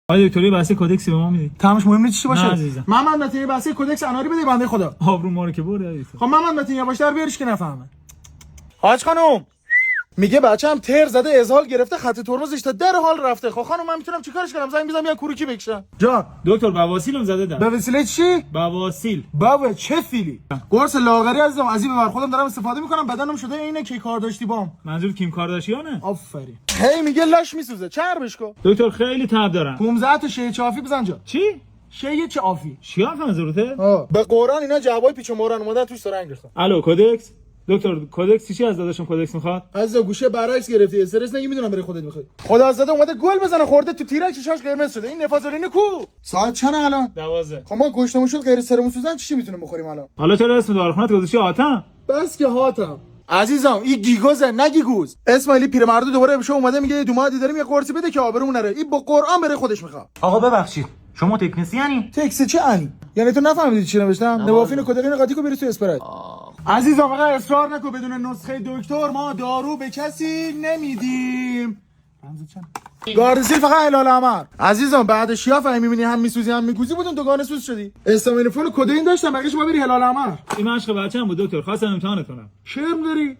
آیا دکتری بحث کدکس به ما میدی؟ تمامش مهم نیست چی باشه. محمد متین بحث کدکس اناری بده بنده خدا. آبرو ما رو که برد عزیز. خب محمد متین یواشتر بیارش که نفهمه. حاج خانم میگه بچه‌م تر زده ازهال گرفته خط ترمزش تا در حال رفته. خب خانم من میتونم چیکارش کنم؟ زنگ بزنم یا کوروکی بکشم؟ جان دکتر بواسیلم زده در. به وسیله چی؟ بواسیل. بابا چه فیلی؟ قرص لاغری عزیزم از این ببر خودم دارم استفاده میکنم بدنم شده اینه کی کار داشتی بام. منظور کیم کارداشیانه؟ آفرین. هی میگه لاش میسوزه. چربش کو. دکتر خیلی تب دارم. 15 تا شی چافی بزن جا. چی؟ شی چافی. چی حرف منظورته؟ به قرآن اینا جوابای پیچ و موران اومدن توش سرنگ ریختن. الو کدکس؟ دکتر کدکس چی از داداشم کدکس میخواد؟ از گوشه برعکس گرفتی استرس نگی میدونم برای خودت بخوای. خدا عزت اومده گل بزنه خورده تو تیرک چشاش قرمز شده. این نفازولین کو؟ ساعت چند الان؟ 12. خب ما گوشتمون شد غیر سرمون سوزن چی میتونیم بخوریم الان؟ حالا چرا اسم داروخونه‌ت گذاشتی آتم؟ بس که هاتم. عزیزم این گیگوزه نه گیگوز. اسماعیلی پیرمردو دوباره بشه اومده میگه دومادی داریم یه قرصی بده که آبرو نره. این با قرآن بره خودش میخواد. آقا ببخشید شما تکنسیانی؟ تکس چه انی؟ یعنی تو نفهمیدی چی نوشتم؟ نوافین کدقین قاطیکو بری تو اسپرایت. عزیزم آقا اصرار نکن بدون نسخه دکتر ما دارو به کسی نمیدیم. گاردسیل فقط هلال احمر. عزیزم بعد شیاف هم میبینی هم میسوزی هم میگوزی بودون دوگانه سوز شدی. استامینوفون کدئین داشتم بقیش ما بری هلال احمر. این مشق بچه‌م بود دکتر خواستم امتحانت کنم. شرم داری؟